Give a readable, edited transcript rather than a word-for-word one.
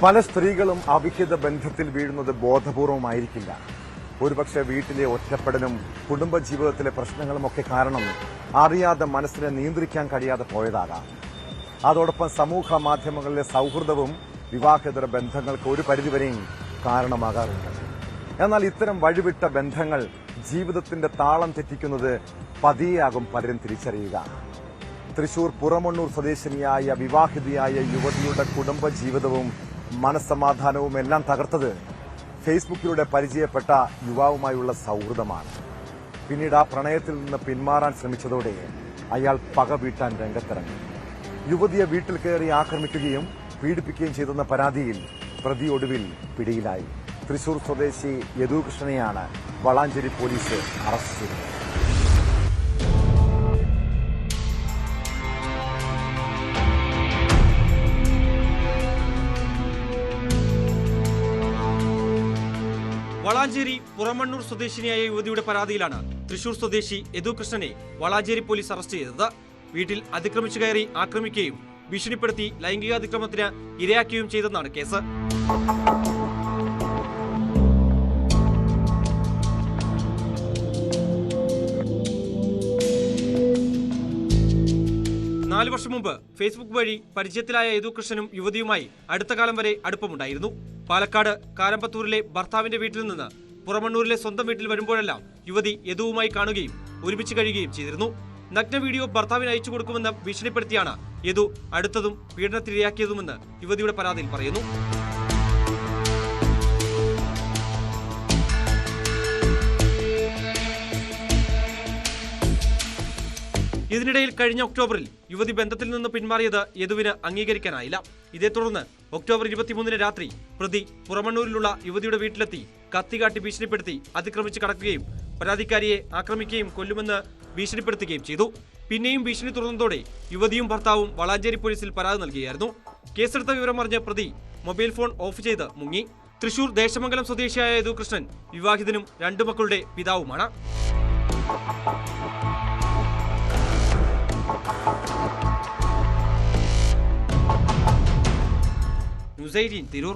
പല സ്ത്രീകളും അവിഹിത ബന്ധത്തിൽ വീഴുന്നത് ബോധപൂർവമായിരിക്കില്ല. ഒരുപക്ഷെ വീട്ടിലെ ഒറ്റപ്പെടലും കുടുംബജീവിതത്തിലെ പ്രശ്നങ്ങളുമൊക്കെ കാരണം അറിയാതെ മനസ്സിനെ നിയന്ത്രിക്കാൻ കഴിയാതെ പോയതാകാം. അതോടൊപ്പം സമൂഹ മാധ്യമങ്ങളിലെ സൌഹൃദവും വിവാഹേതര ബന്ധങ്ങൾക്ക് ഒരു പരിധിവരെയും കാരണമാകാറുണ്ട്. എന്നാൽ ഇത്തരം വഴിവിട്ട ബന്ധങ്ങൾ ജീവിതത്തിന്റെ താളം തെറ്റിക്കുന്നത് പതിയെയാകും പലരും തിരിച്ചറിയുക. തൃശൂർ പുറമണ്ണൂർ സ്വദേശിനിയായ വിവാഹിതയായ യുവതിയുടെ കുടുംബജീവിതവും മനസ്സമാധാനവും എല്ലാം തകർത്തത് ഫേസ്ബുക്കിലൂടെ പരിചയപ്പെട്ട യുവാവുമായുള്ള സൌഹൃദമാണ്. പിന്നീട് ആ പ്രണയത്തിൽ നിന്ന് പിന്മാറാൻ ശ്രമിച്ചതോടെ അയാൾ പക വീട്ടാൻ രംഗത്തിറങ്ങി. യുവതിയെ വീട്ടിൽ കയറി ആക്രമിക്കുകയും പീഡിപ്പിക്കുകയും ചെയ്തെന്ന പരാതിയിൽ പ്രതി ഒടുവിൽ പിടിയിലായി. തൃശൂർ സ്വദേശി യദുകൃഷ്ണനെയാണ് വളാഞ്ചേരി പോലീസ് അറസ്റ്റ് ചെയ്തത്. വളാഞ്ചേരി പുറമണ്ണൂർ സ്വദേശിനിയായ യുവതിയുടെ പരാതിയിലാണ് തൃശൂർ സ്വദേശി യദുകൃഷ്ണനെ വളാഞ്ചേരി പോലീസ് അറസ്റ്റ് ചെയ്തത്. വീട്ടിൽ അതിക്രമിച്ചു കയറി ആക്രമിക്കുകയും ഭീഷണിപ്പെടുത്തി ലൈംഗികാതിക്രമത്തിന് ഇരയാക്കുകയും ചെയ്തെന്നാണ് കേസ്. നാലു വർഷം മുമ്പ് ഫേസ്ബുക്ക് വഴി പരിചയത്തിലായ യദുകൃഷ്ണനും യുവതിയുമായി അടുത്ത കാലം വരെ അടുപ്പമുണ്ടായിരുന്നു. പാലക്കാട് കാരമ്പത്തൂരിലെ ഭർത്താവിന്റെ വീട്ടിൽ നിന്ന് പുറമണ്ണൂരിലെ സ്വന്തം വീട്ടിൽ വരുമ്പോഴെല്ലാം യുവതി യദുവുമായി കാണുകയും ഒരുമിച്ച് കഴിയുകയും ചെയ്തിരുന്നു. നഗ്ന വീഡിയോ ഭർത്താവിന് അയച്ചു കൊടുക്കുമെന്ന് ഭീഷണിപ്പെടുത്തിയാണ് യദു അടുത്തതും പീഡനത്തിനിരയാക്കിയതുമെന്ന് യുവതിയുടെ പരാതിയിൽ പറയുന്നു. ഇതിനിടയിൽ കഴിഞ്ഞ ഒക്ടോബറിൽ യുവതി ബന്ധത്തിൽ നിന്ന് പിന്മാറിയത് യദുവിന് അംഗീകരിക്കാനായില്ല. ഇതേ തുടർന്ന് ഒക്ടോബർ 23 രാത്രി പ്രതി പുറമണ്ണൂരിലുള്ള യുവതിയുടെ വീട്ടിലെത്തി കത്തികാട്ടി ഭീഷണിപ്പെടുത്തി അതിക്രമിച്ച് കടക്കുകയും പരാതിക്കാരിയെ ആക്രമിക്കുകയും കൊല്ലുമെന്ന് ഭീഷണിപ്പെടുത്തുകയും ചെയ്തു. പിന്നെയും ഭീഷണി തുടർന്നതോടെ യുവതിയും ഭർത്താവും വളാഞ്ചേരി പോലീസിൽ പരാതി നൽകുകയായിരുന്നു. കേസെടുത്ത വിവരം അറിഞ്ഞ പ്രതി മൊബൈൽ ഫോൺ ഓഫ് ചെയ്ത് മുങ്ങി. തൃശൂർ ദേശമംഗലം സ്വദേശിയായ യദുകൃഷ്ണൻ വിവാഹിതനും 2 മക്കളുടെ പിതാവുമാണ്. ന്യൂസ് 18 തിരൂർ.